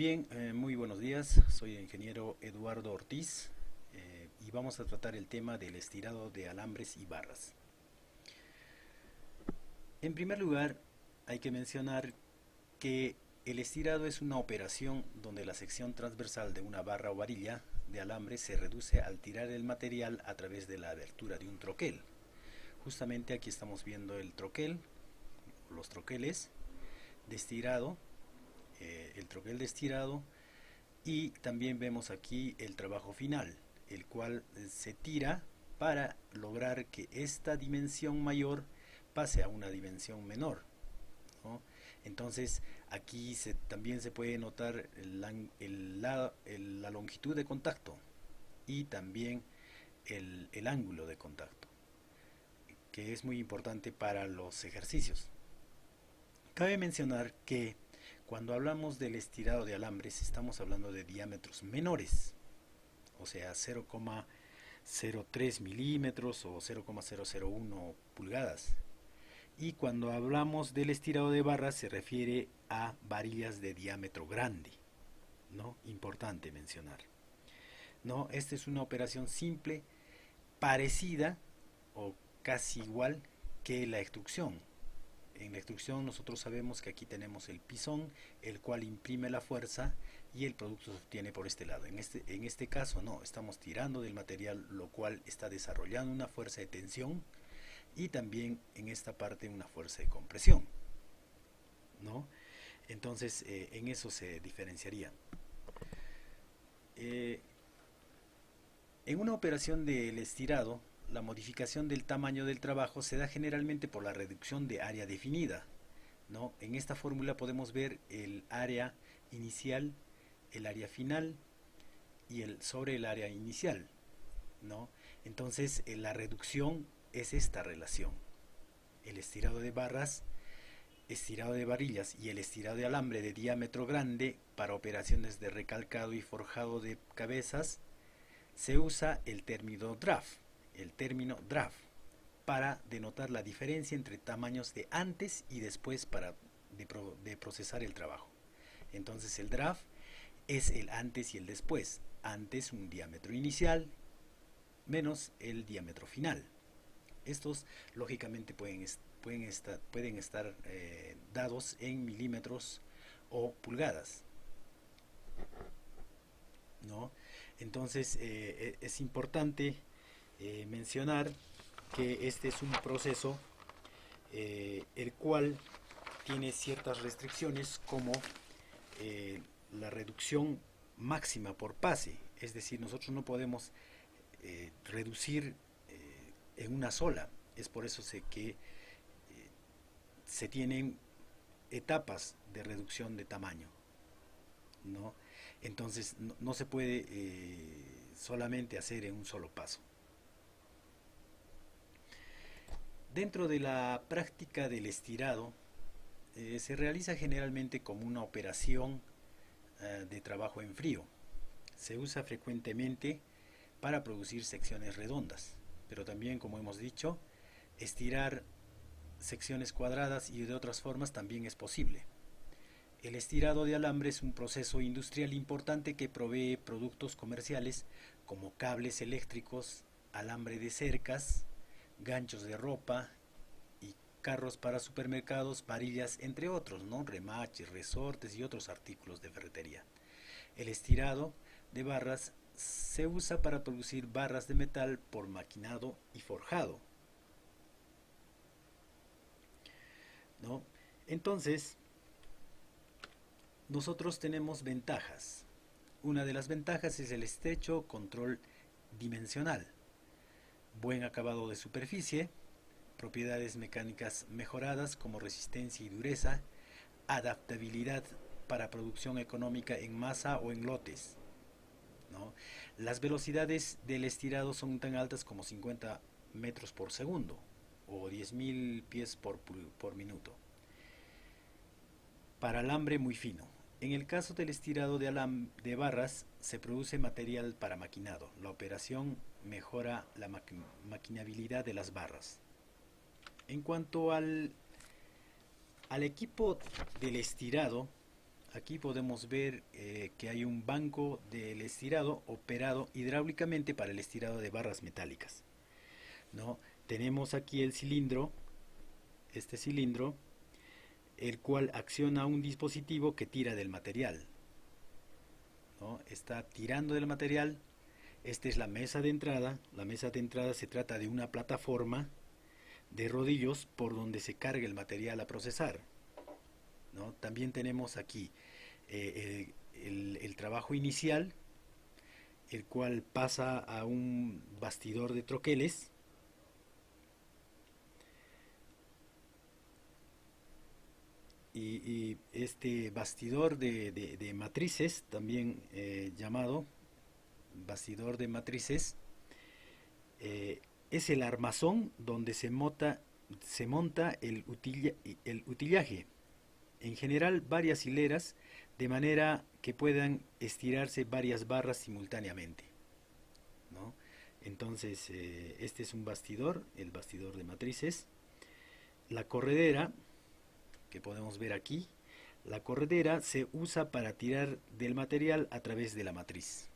Bien, muy buenos días. Soy el ingeniero Eduardo Ortiz y vamos a tratar el tema del estirado de alambres y barras. En primer lugar, hay que mencionar que el estirado es una operación donde la sección transversal de una barra o varilla de alambre se reduce al tirar el material a través de la abertura de un troquel. Justamente aquí estamos viendo el troquel, los troqueles de estirado, el troquel de estirado, y también vemos aquí el trabajo final, el cual se tira para lograr que esta dimensión mayor pase a una dimensión menor, ¿no? Entonces aquí también se puede notar la longitud de contacto y también el ángulo de contacto, que es muy importante para los ejercicios. Cabe mencionar que cuando hablamos del estirado de alambres estamos hablando de diámetros menores, o sea 0,03 milímetros o 0,001 pulgadas. Y cuando hablamos del estirado de barras se refiere a varillas de diámetro grande, ¿no? Importante mencionar. No, esta es una operación simple, parecida o casi igual que la extrusión. En la extrusión nosotros sabemos que aquí tenemos el pisón, el cual imprime la fuerza y el producto se obtiene por este lado. En este caso no, estamos tirando del material, lo cual está desarrollando una fuerza de tensión y también en esta parte una fuerza de compresión, ¿no? Entonces en eso se diferenciaría. En una operación del estirado, la modificación del tamaño del trabajo se da generalmente por la reducción de área definida, ¿no? En esta fórmula podemos ver el área inicial, el área final y sobre el área inicial, ¿no? Entonces la reducción es esta relación. El estirado de barras, estirado de varillas y el estirado de alambre de diámetro grande para operaciones de recalcado y forjado de cabezas se usa el término draft para denotar la diferencia entre tamaños de antes y después de procesar el trabajo. Entonces el draft es el antes y el después. Antes un diámetro inicial menos el diámetro final. Estos lógicamente pueden estar dados en milímetros o pulgadas, ¿no? Entonces es importante mencionar que este es un proceso el cual tiene ciertas restricciones como la reducción máxima por pase, es decir, nosotros no podemos reducir en una sola, es por eso que se tienen etapas de reducción de tamaño, ¿no? Entonces no se puede solamente hacer en un solo paso. Dentro de la práctica del estirado se realiza generalmente como una operación de trabajo en frío. Se usa frecuentemente para producir secciones redondas, pero también, como hemos dicho, estirar secciones cuadradas y de otras formas también es posible. El estirado de alambre es un proceso industrial importante que provee productos comerciales como cables eléctricos, alambre de cercas, ganchos de ropa y carros para supermercados, varillas, entre otros, ¿no? Remaches, resortes y otros artículos de ferretería. El estirado de barras se usa para producir barras de metal por maquinado y forjado, ¿no? Entonces, nosotros tenemos ventajas. Una de las ventajas es el estrecho control dimensional, buen acabado de superficie, propiedades mecánicas mejoradas como resistencia y dureza, adaptabilidad para producción económica en masa o en lotes, ¿no? Las velocidades del estirado son tan altas como 50 metros por segundo o 10.000 pies por minuto. Para alambre muy fino. En el caso del estirado de barras se produce material para maquinado. La operación mejora la maquinabilidad de las barras. En cuanto al equipo del estirado, Aquí podemos ver que hay un banco del estirado operado hidráulicamente para el estirado de barras metálicas, ¿no? Tenemos aquí el cilindro, este cilindro, el cual acciona un dispositivo que tira del material, ¿no? Está tirando del material. Esta es la mesa de entrada. La mesa de entrada se trata de una plataforma de rodillos por donde se carga el material a procesar, ¿no? También tenemos aquí el trabajo inicial, el cual pasa a un bastidor de troqueles, y este bastidor de matrices, también llamado bastidor de matrices, es el armazón donde se monta el utillaje. En general, varias hileras, de manera que puedan estirarse varias barras simultáneamente, ¿no? Entonces, este es un bastidor, el bastidor de matrices. La corredera, que podemos ver aquí, la corredera se usa para tirar del material a través de la matriz,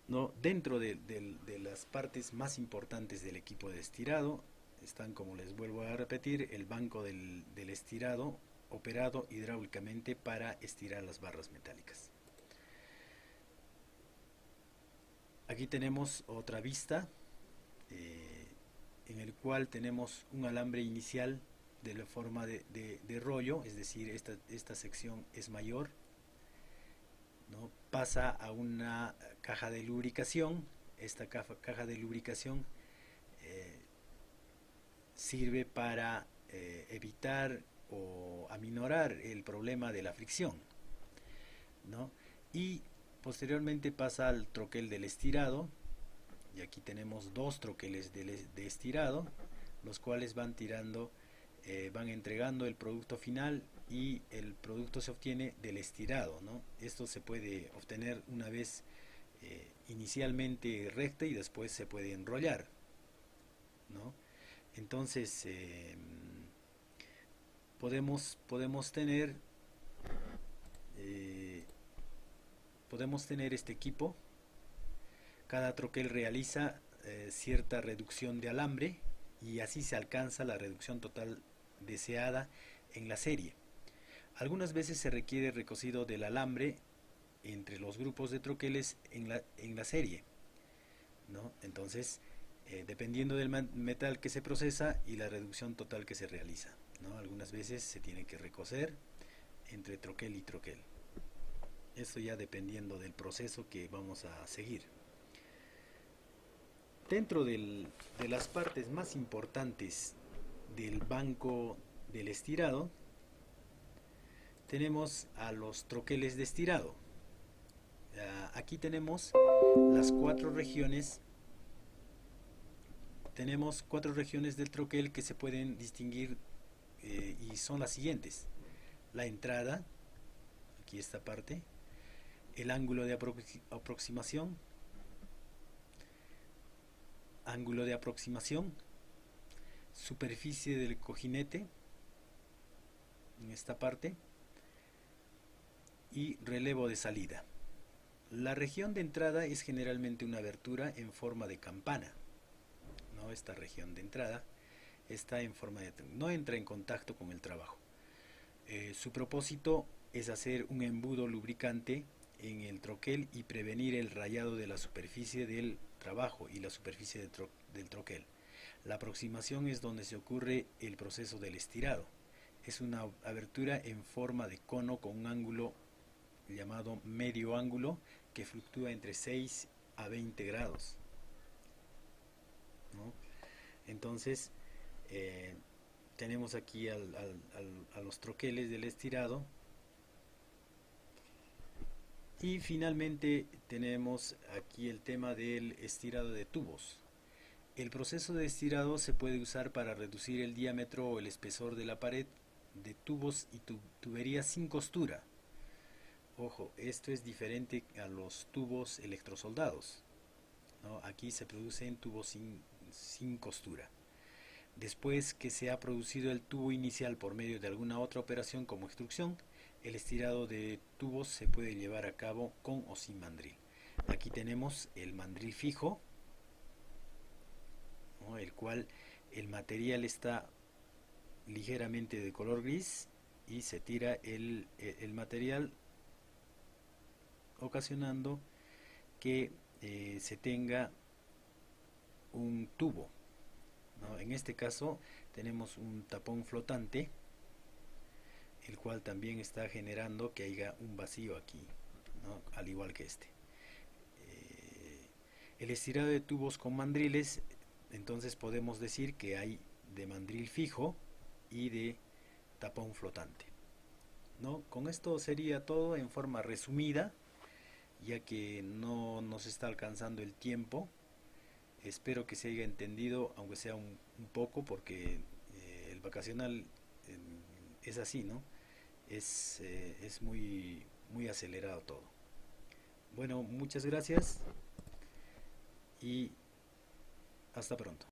¿no? Dentro de las partes más importantes del equipo de estirado están, como les vuelvo a repetir, el banco del estirado operado hidráulicamente para estirar las barras metálicas. Aquí tenemos otra vista en el cual tenemos un alambre inicial de la forma de rollo, es decir, esta sección es mayor, ¿no? Pasa a una caja de lubricación. Esta caja de lubricación eh, sirve para evitar o aminorar el problema de la fricción, ¿no? Y posteriormente pasa al troquel del estirado, y aquí tenemos dos troqueles de estirado, los cuales van tirando, van entregando el producto final, y el producto se obtiene del estirado, ¿no? Esto se puede obtener una vez inicialmente recta, y después se puede enrollar, ¿no? Entonces podemos tener eh, podemos tener este equipo. Cada troquel realiza cierta reducción de alambre, y así se alcanza la reducción total deseada en la serie. Algunas veces se requiere recocido del alambre entre los grupos de troqueles en la serie, ¿no? Entonces, dependiendo del metal que se procesa y la reducción total que se realiza, ¿no? Algunas veces se tiene que recocer entre troquel y troquel. Esto ya dependiendo del proceso que vamos a seguir. Dentro de las partes más importantes del banco del estirado, tenemos a los troqueles de estirado. Aquí tenemos las cuatro regiones. Tenemos cuatro regiones del troquel que se pueden distinguir, y son las siguientes: la entrada, aquí esta parte, el ángulo de aproximación, superficie del cojinete en esta parte, y relevo de salida. La región de entrada es generalmente una abertura en forma de campana, ¿no? Esta región de entrada está en forma de... no entra en contacto con el trabajo. Su propósito es hacer un embudo lubricante en el troquel y prevenir el rayado de la superficie del trabajo y la superficie del troquel. La aproximación es donde se ocurre el proceso del estirado. Es una abertura en forma de cono con un ángulo llamado medio ángulo, que fluctúa entre 6 a 20 grados, ¿no? Entonces, tenemos aquí a los troqueles del estirado. Y finalmente tenemos aquí el tema del estirado de tubos. El proceso de estirado se puede usar para reducir el diámetro o el espesor de la pared de tubos y tuberías sin costura. Ojo, esto es diferente a los tubos electrosoldados, ¿no? Aquí se producen tubos sin costura. Después que se ha producido el tubo inicial por medio de alguna otra operación como extrusión, el estirado de tubos se puede llevar a cabo con o sin mandril. Aquí tenemos el mandril fijo, ¿no? El cual el material está ligeramente de color gris y se tira el material, ocasionando que se tenga un tubo, ¿no? En este caso tenemos un tapón flotante, el cual también está generando que haya un vacío aquí, ¿no? Al igual que este. El estirado de tubos con mandriles, entonces podemos decir que hay de mandril fijo y de tapón flotante, ¿no? Con esto sería todo en forma resumida, ya que no nos está alcanzando el tiempo. Espero que se haya entendido, aunque sea un poco, porque el vacacional es así, ¿no? Es muy acelerado todo. Bueno, muchas gracias y hasta pronto.